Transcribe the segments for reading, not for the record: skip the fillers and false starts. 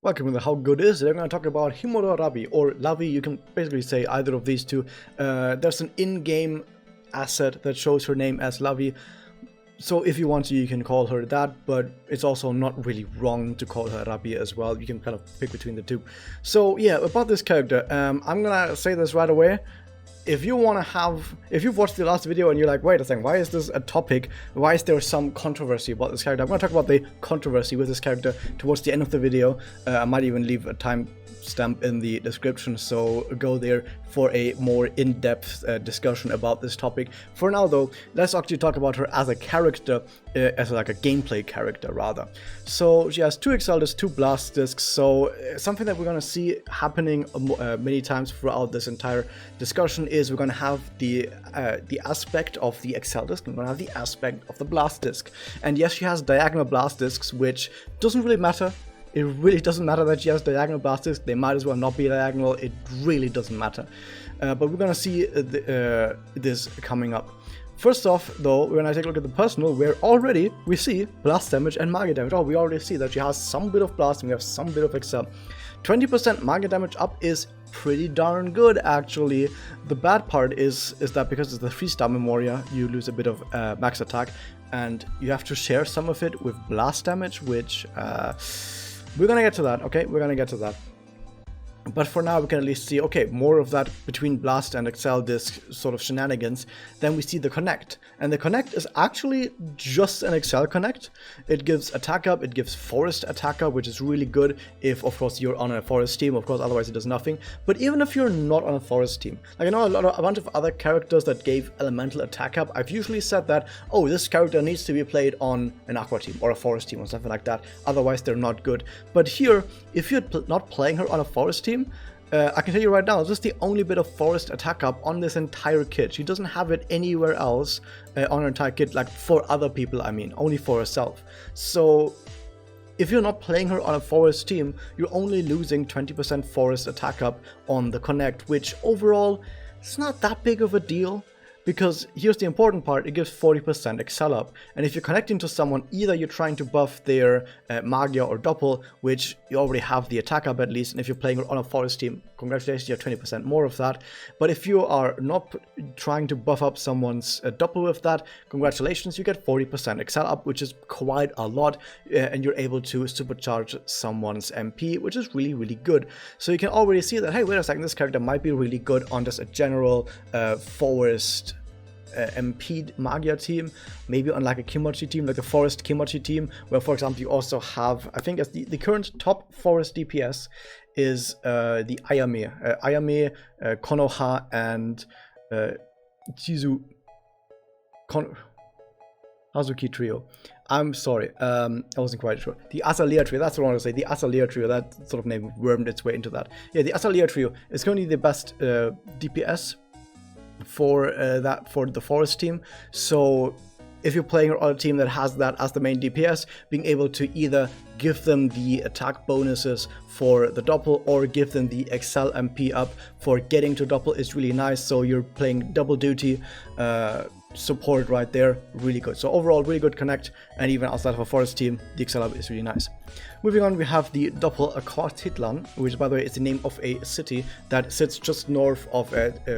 Welcome to How Good Is It? I'm going to talk about Himuro Rabi, or Lavi. You can basically say either of these two. There's an in-game asset that shows her name as Lavi, so if you want to, you can call her that, but it's also not really wrong to call her Rabi as well. You can kind of pick between the two. So yeah, about this character, I'm gonna say this right away. If you've watched the last video and you're like, wait a second, why is this a topic? Why is there some controversy about this character? I'm going to talk about the controversy with this character towards the end of the video. I might even leave a timestamp in the description, so go there for a more in-depth discussion about this topic. For now though, let's actually talk about her as a character, as like a gameplay character rather. So she has 2 Excel discs, 2 Blast discs, so something that we're going to see happening many times throughout this entire discussion is we're going to have the aspect of the Excel disc, and we're going to have the aspect of the Blast disc. And yes, she has diagonal Blast discs, which doesn't really matter. It really doesn't matter that she has diagonal Blast discs. They might as well not be diagonal. It really doesn't matter. But we're going to see this coming up. First off, though, when I take a look at the personal, where already we see blast damage and magic damage. Oh, we already see that she has some bit of blast and we have some bit of Excel. 20% magic damage up is pretty darn good, actually. The bad part is that because it's the 3-star Memoria, you lose a bit of max attack, and you have to share some of it with blast damage, which we're gonna get to that, okay? We're gonna get to that. But for now, we can at least see, okay, more of that between Blast and Excel disc sort of shenanigans. Then we see the Connect. And the Connect is actually just an Excel Connect. It gives attack up, it gives Forest attack up, which is really good if, of course, you're on a Forest team. Of course, otherwise it does nothing. But even if you're not on a Forest team, like I know a bunch of other characters that gave Elemental attack up, I've usually said that, oh, this character needs to be played on an Aqua team or a Forest team or something like that. Otherwise, they're not good. But here, if you're not playing her on a Forest team, I can tell you right now, this is the only bit of Forest attack up on this entire kit. She doesn't have it anywhere else on her entire kit, like for other people, I mean, only for herself. So if you're not playing her on a Forest team, you're only losing 20% Forest attack up on the Connect, which overall, it's not that big of a deal. Because here's the important part, it gives 40% Excel up. And if you're connecting to someone, either you're trying to buff their Magia or Doppel, which you already have the attack up at least, and if you're playing on a Forest team, congratulations, you have 20% more of that. But if you are not trying to buff up someone's Doppel with that, congratulations, you get 40% Excel up, which is quite a lot, and you're able to supercharge someone's MP, which is really, really good. So you can already see that, hey, wait a second, this character might be really good on just a general Forest MP Magia team, maybe on like a Kimochi team, like a Forest Kimochi team, where for example you also have, I think as the current top Forest DPS is the Ayame, Konoha, and Hazuki trio. I'm sorry, I wasn't quite sure. The Azalea trio, that's what I want to say. The Azalea trio, that sort of name wormed its way into that. Yeah, the Azalea trio is currently the best DPS for the Forest team. So if you're playing on a team that has that as the main DPS, being able to either give them the attack bonuses for the Doppel or give them the Excel MP up for getting to Doppel is really nice. So you're playing double duty support right there, really good. So overall, really good connect, and even outside of a Forest team, the Excel up is really nice. Moving on, we have the Doppel Quartitlan, which by the way is the name of a city that sits just north of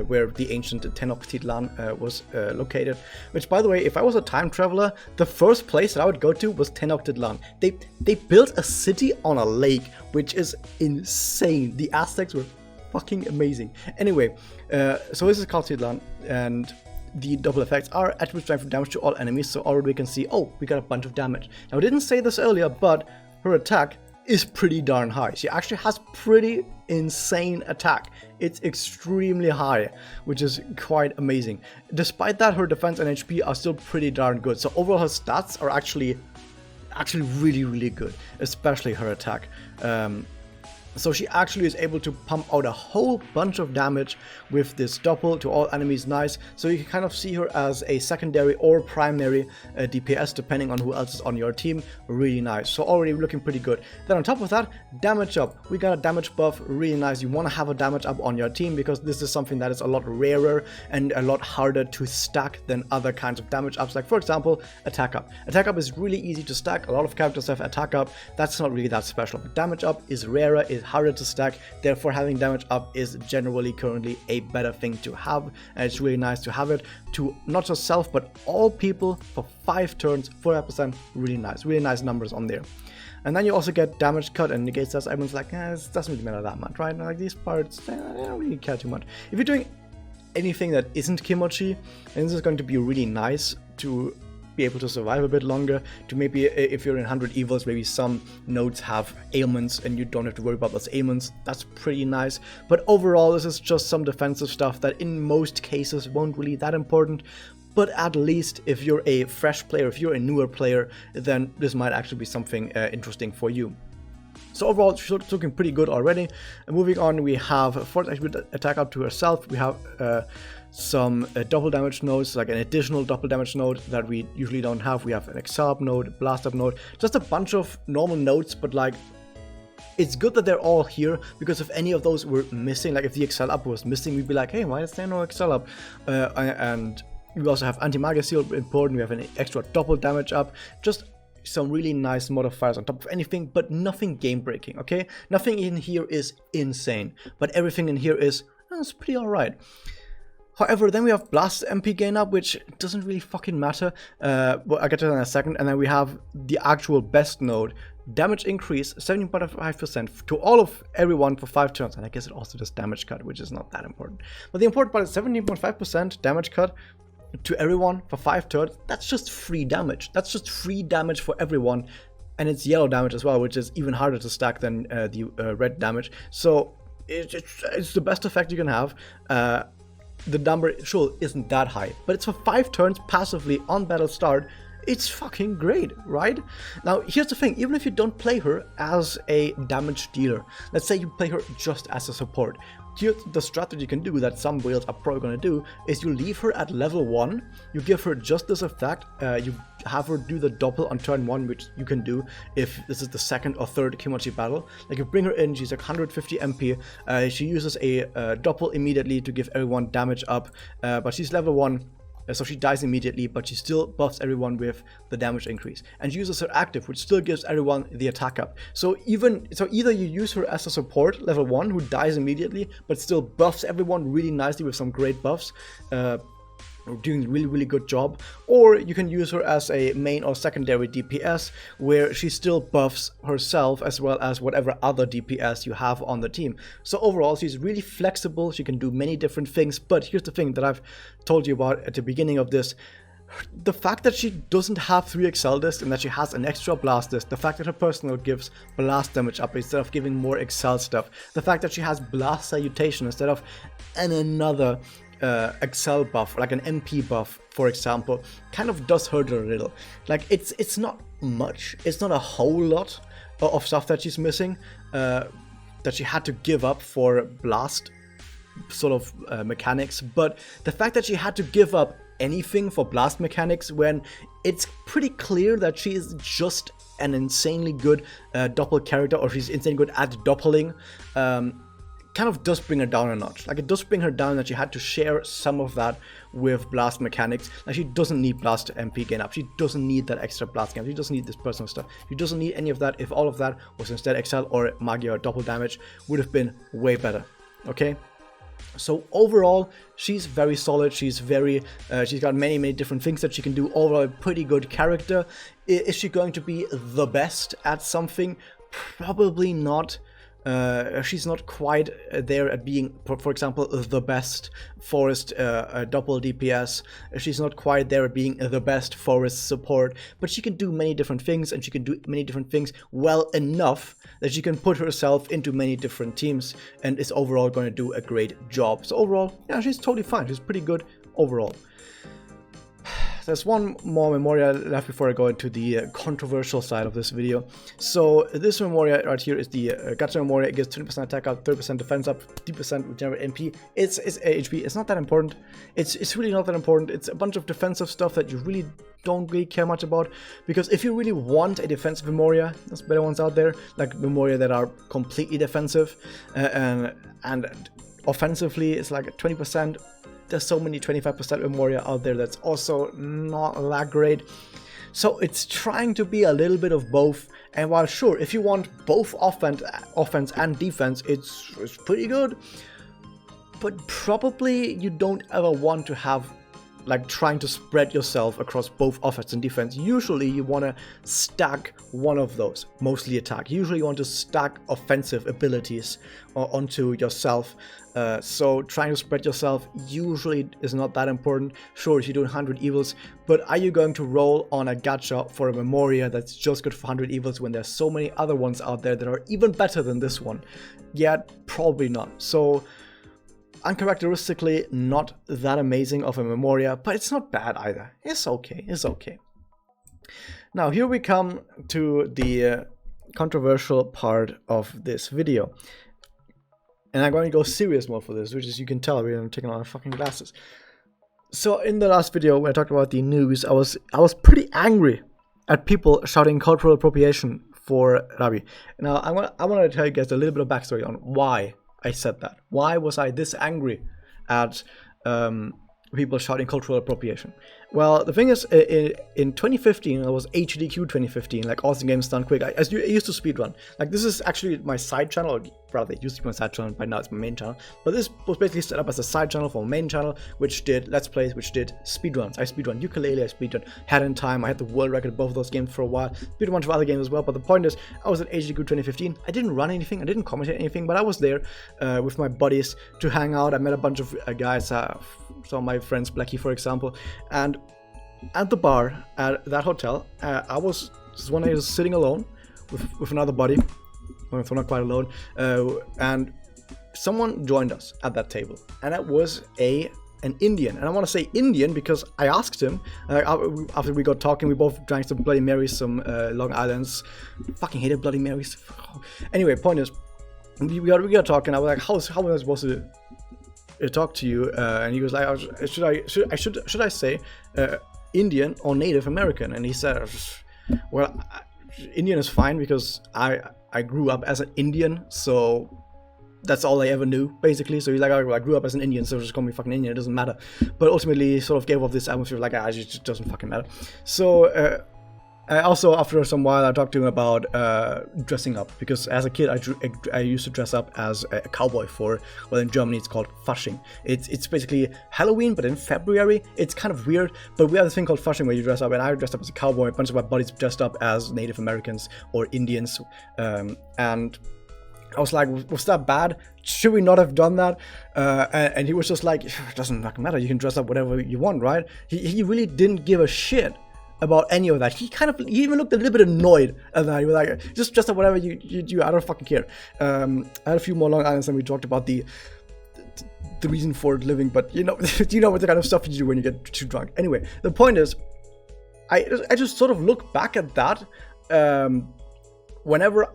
where the ancient Tenochtitlan was located. Which, by the way, if I was a time traveler, the first place that I would go to was Tenochtitlan. They built a city on a lake, which is insane. The Aztecs were fucking amazing. Anyway, so this is Quartitlan, and the double effects are attribute strength damage to all enemies, so already we can see, oh, we got a bunch of damage. Now, I didn't say this earlier, but her attack is pretty darn high. She actually has pretty insane attack. It's extremely high, which is quite amazing. Despite that, her defense and HP are still pretty darn good. So overall, her stats are actually really, really good, especially her attack. So she actually is able to pump out a whole bunch of damage with this doppel to all enemies. Nice. So you can kind of see her as a secondary or primary DPS depending on who else is on your team. Really nice. So already looking pretty good. Then on top of that, damage up. We got a damage buff. Really nice. You want to have a damage up on your team because this is something that is a lot rarer and a lot harder to stack than other kinds of damage ups. Like for example, attack up. Attack up is really easy to stack. A lot of characters have attack up. That's not really that special. But damage up is rarer. Is harder to stack, therefore having damage up is generally currently a better thing to have, and it's really nice to have it to not just self but all people for 5 turns, 4%. Really nice numbers on there. And then you also get damage cut and negates that. Everyone's like, it doesn't really matter that much, right? Like these parts, I don't really care too much. If you're doing anything that isn't Kimochi, then this is going to be really nice to be able to survive a bit longer, to maybe if you're in 100 evils, maybe some nodes have ailments and you don't have to worry about those ailments. That's pretty nice. But overall, this is just some defensive stuff that in most cases won't really that important. But at least if you're a fresh player, if you're a newer player, then this might actually be something interesting for you. So overall, she's looking pretty good already. And moving on, we have force attack up to herself. We have some double damage nodes, like an additional double damage node that we usually don't have. We have an excel up node, blast up node, just a bunch of normal nodes, but like it's good that they're all here, because if any of those were missing, like if the excel up was missing, we'd be like, hey, why is there no excel up? And we also have anti-magia seal important. We have an extra double damage up, just some really nice modifiers on top of anything, but nothing game breaking. Okay, nothing in here is insane, but everything in here is it's pretty alright. However, then we have blast MP gain up, which doesn't really fucking matter, but I'll get to that in a second. And then we have the actual best node, damage increase 17.5% to all of everyone for 5 turns, and I guess it also does damage cut, which is not that important. But the important part is 17.5% damage cut to everyone for 5 turns. That's just free damage. That's just free damage for everyone, and it's yellow damage as well, which is even harder to stack than the red damage. So it's the best effect you can have. The number sure isn't that high, but it's for 5 turns passively on battle start. It's fucking great, right? Now here's the thing, even if you don't play her as a damage dealer, let's say you play her just as a support, here the strategy you can do that some builds are probably going to do is you leave her at level 1, you give her just this effect, you have her do the doppel on turn 1, which you can do if this is the 2nd or 3rd Kimochi battle. Like you bring her in, she's like 150 MP, she uses a doppel immediately to give everyone damage up, but she's level 1. So she dies immediately, but she still buffs everyone with the damage increase, and she uses her active, which still gives everyone the attack up. So either you use her as a support level 1 who dies immediately but still buffs everyone really nicely with some great buffs, doing a really good job, or you can use her as a main or secondary DPS where she still buffs herself as well as whatever other DPS you have on the team. So overall, she's really flexible, she can do many different things. But here's the thing that I've told you about at the beginning of this: the fact that she doesn't have 3 excel discs and that she has an extra blast disc, the fact that her personal gives blast damage up instead of giving more excel stuff, the fact that she has blast salutation instead of another excel buff, like an MP buff for example, kind of does hurt her a little. Like it's not much, it's not a whole lot of stuff that she's missing, that she had to give up for blast sort of mechanics, but the fact that she had to give up anything for blast mechanics when it's pretty clear that she is just an insanely good doppel character, or she's insanely good at doppling, kind of does bring her down a notch. Like it does bring her down that she had to share some of that with blast mechanics. Like she doesn't need blast MP gain up, she doesn't need that extra blast gain up, she doesn't need this personal stuff, she doesn't need any of that. If all of that was instead excel or magia or double damage, would have been way better. Okay, so overall she's very solid, she's got many different things that she can do. Overall a pretty good character. Is she going to be the best at something? Probably not. She's not quite there at being, for example, the best forest double DPS. She's not quite there at being the best forest support, but she can do many different things, and she can do many different things well enough that she can put herself into many different teams and is overall going to do a great job. So overall, yeah, she's totally fine. She's pretty good overall. there's one more Memoria left before I go into the controversial side of this video. So this Memoria right here is the Gacha Memoria. It gives 20% attack up, 30% defense up, 50% regenerate MP. It's HP. It's not that important. It's really not that important. It's a bunch of defensive stuff that you really don't really care much about, because if you really want a defensive Memoria, there's better ones out there, like Memoria that are completely defensive, and offensively it's like 20%. There's so many 25% Memoria out there that's also not that great. So it's trying to be a little bit of both. And while sure, if you want both offense and defense, it's pretty good. But probably you don't ever want to have like trying to spread yourself across both offense and defense. Usually you want to stack one of those, mostly attack. Usually you want to stack offensive abilities onto yourself. So trying to spread yourself usually is not that important. Sure, if you do 100 evils, but are you going to roll on a gacha for a Memoria that's just good for 100 evils when there's so many other ones out there that are even better than this one? Yet, probably not. So uncharacteristically not that amazing of a Memoria, but it's not bad either. It's okay, it's okay. Now here we come to the controversial part of this video. And I'm going to go serious mode for this, which is, you can tell, I'm taking on my fucking glasses. So in the last video when I talked about the news, I was pretty angry at people shouting cultural appropriation for Rabi. Now I want to tell you guys a little bit of backstory on why I said that. Why was I this angry at people shouting cultural appropriation? Well, the thing is, in 2015, it was HDQ 2015, like Awesome Games Done Quick. I used to speedrun. Like, this is actually my side channel, or rather, it used to be my side channel, but now it's my main channel. But this was basically set up as a side channel for my main channel, which did Let's Plays, which did speedruns. I speedrun Ukulele, I speedrun Hat in Time. I had the world record of both of those games for a while. Did a bunch of other games as well, but the point is, I was at HDQ 2015. I didn't run anything, I didn't commentate anything, but I was there with my buddies to hang out. I met a bunch of guys, some of my friends, Blackie, for example, and at the bar at that hotel, I was just one day just sitting alone with another buddy, well, not quite alone, and someone joined us at that table, and it was an Indian. And I want to say Indian because I asked him, after we got talking, we both drank some Bloody Marys, some Long Islands. Fucking hated Bloody Marys. Anyway, point is, we got talking. I was like, how am I supposed to talk to you? And he was like, should I say Indian or Native American? And he said, well, Indian is fine because I grew up as an Indian, so that's all I ever knew, basically. So he's like, I grew up as an Indian, so just call me fucking Indian, it doesn't matter. But ultimately, he sort of gave off this atmosphere like, it just doesn't fucking matter. So also, after some while, I talked to him about dressing up, because as a kid, I used to dress up as a cowboy for, well, in Germany, it's called Fasching. It's basically Halloween, but in February. It's kind of weird, but we have this thing called Fasching where you dress up, and I dressed up as a cowboy. A bunch of my buddies dressed up as Native Americans or Indians, and I was like, was that bad? Should we not have done that? And he was just like, it doesn't fucking matter. You can dress up whatever you want, right? He really didn't give a shit about any of that. He even looked a little bit annoyed at that. He was like, just dress up whatever you I don't fucking care. I had a few more Long Islands and we talked about the reason for living, but you know what the kind of stuff you do when you get too drunk. Anyway, the point is, I just sort of look back at that whenever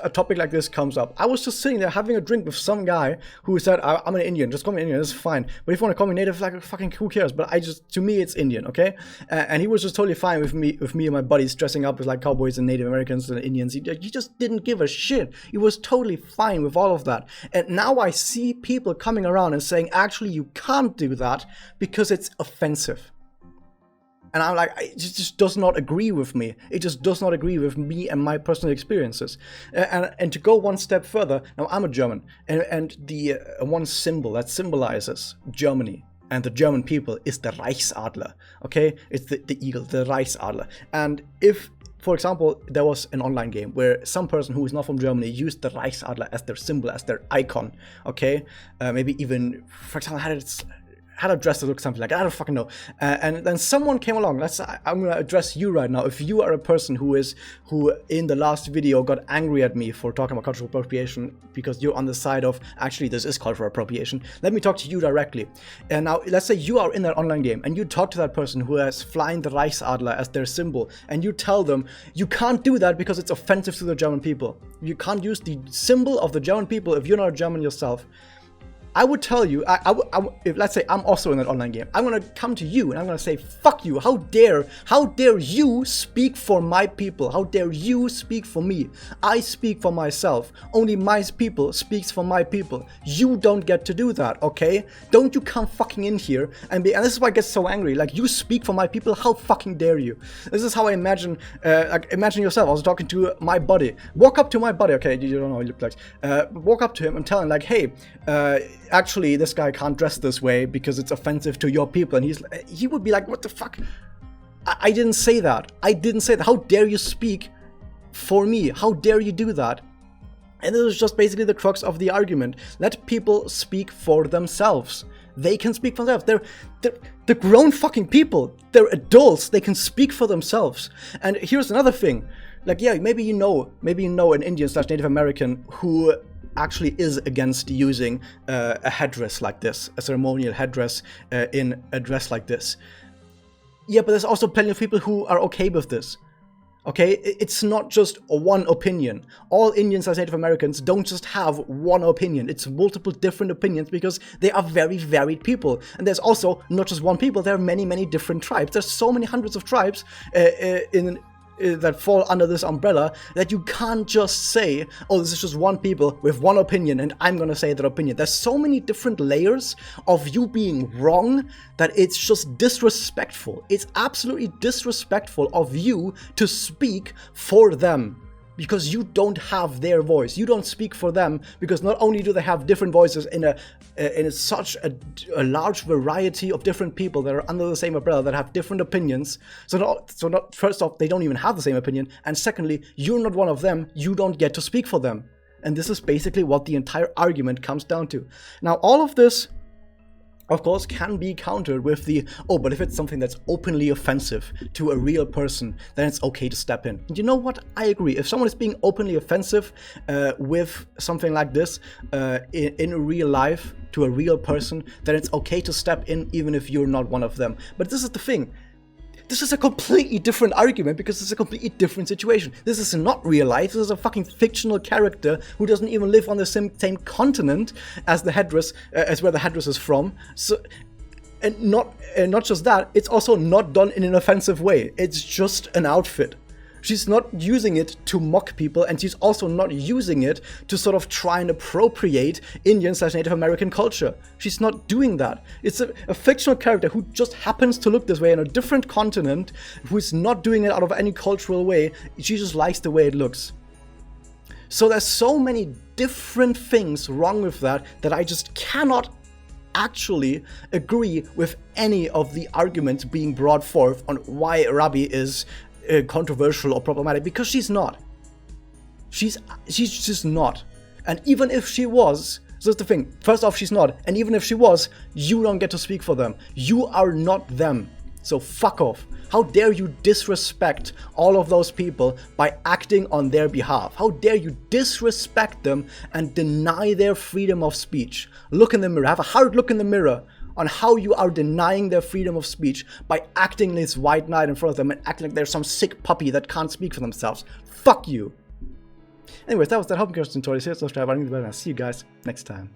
a topic like this comes up. I was just sitting there having a drink with some guy who said, I'm an Indian, just call me Indian, it's fine. But if you want to call me Native, like, fucking who cares? But to me, it's Indian, okay? And he was just totally fine with me and my buddies dressing up as like cowboys and Native Americans and Indians. He just didn't give a shit. He was totally fine with all of that. And now I see people coming around and saying, actually, you can't do that because it's offensive. And I'm like, it just does not agree with me. It just does not agree with me and my personal experiences. And to go one step further, now I'm a German, and the one symbol that symbolizes Germany and the German people is the Reichsadler, okay? It's the eagle, the Reichsadler. And if, for example, there was an online game where some person who is not from Germany used the Reichsadler as their symbol, as their icon, okay? Maybe even, for example, how to address it or something like that. I don't fucking know. And then someone came along. I'm gonna address you right now. If you are a person who in the last video got angry at me for talking about cultural appropriation because you're on the side of actually this is cultural appropriation, let me talk to you directly. And now let's say you are in that online game and you talk to that person who has flying the Reichsadler as their symbol, and you tell them you can't do that because it's offensive to the German people. You can't use the symbol of the German people if you're not a German yourself. I would tell you, if let's say I'm also in an online game, I'm gonna come to you and I'm gonna say, fuck you, how dare you speak for my people, how dare you speak for me. I speak for myself, only my people speaks for my people. You don't get to do that, okay? Don't you come fucking in here and this is why I get so angry, like, you speak for my people, how fucking dare you? This is how I imagine, imagine yourself. I was talking to my buddy, walk up to my buddy, okay, you don't know what he looked like, walk up to him and tell him like, hey, actually, this guy can't dress this way because it's offensive to your people. And he would be like, what the fuck? I didn't say that. I didn't say that. How dare you speak for me? How dare you do that? And this is just basically the crux of the argument. Let people speak for themselves. They can speak for themselves. They're grown fucking people. They're adults. They can speak for themselves. And here's another thing. Like, yeah, maybe you know an Indian/Native American who actually is against using a headdress like this, a ceremonial headdress in a dress like this. Yeah, but there's also plenty of people who are okay with this. Okay, it's not just one opinion. All Indians as Native Americans don't just have one opinion. It's multiple different opinions because they are very varied people. And there's also not just one people, there are many, many different tribes. There's so many hundreds of tribes that fall under this umbrella that you can't just say, oh, this is just one people with one opinion and I'm gonna say that opinion. There's so many different layers of you being wrong that it's just disrespectful. It's absolutely disrespectful of you to speak for them because you don't have their voice. You don't speak for them because not only do they have different voices in such a large variety of different people that are under the same umbrella that have different opinions. So first off, they don't even have the same opinion, and secondly, you're not one of them. You don't get to speak for them. And this is basically what the entire argument comes down to. Now, all of this, of course, can be countered with the, oh, but if it's something that's openly offensive to a real person, then it's okay to step in. And you know what? I agree. If someone is being openly offensive with something like this in real life to a real person, then it's okay to step in even if you're not one of them. But this is the thing. This is a completely different argument because it's a completely different situation. This is not real life. This is a fucking fictional character who doesn't even live on the same continent as the headdress, as where the headdress is from. So, and not just that, it's also not done in an offensive way. It's just an outfit. She's not using it to mock people, and she's also not using it to sort of try and appropriate Indian/Native American culture. She's not doing that. It's a fictional character who just happens to look this way on a different continent, who is not doing it out of any cultural way. She just likes the way it looks. So there's so many different things wrong with that I just cannot actually agree with any of the arguments being brought forth on why Rabi is controversial or problematic, because she's not. She's just not. And even if she was, so that's the thing. First off, she's not. And even if she was, you don't get to speak for them. You are not them. So fuck off. How dare you disrespect all of those people by acting on their behalf? How dare you disrespect them and deny their freedom of speech? Look in the mirror. Have a hard look in the mirror on how you are denying their freedom of speech by acting this white knight in front of them and acting like they're some sick puppy that can't speak for themselves. Fuck you. Anyways, that was that. Hope you guys enjoyed this. Subscribe. I'll see you guys next time.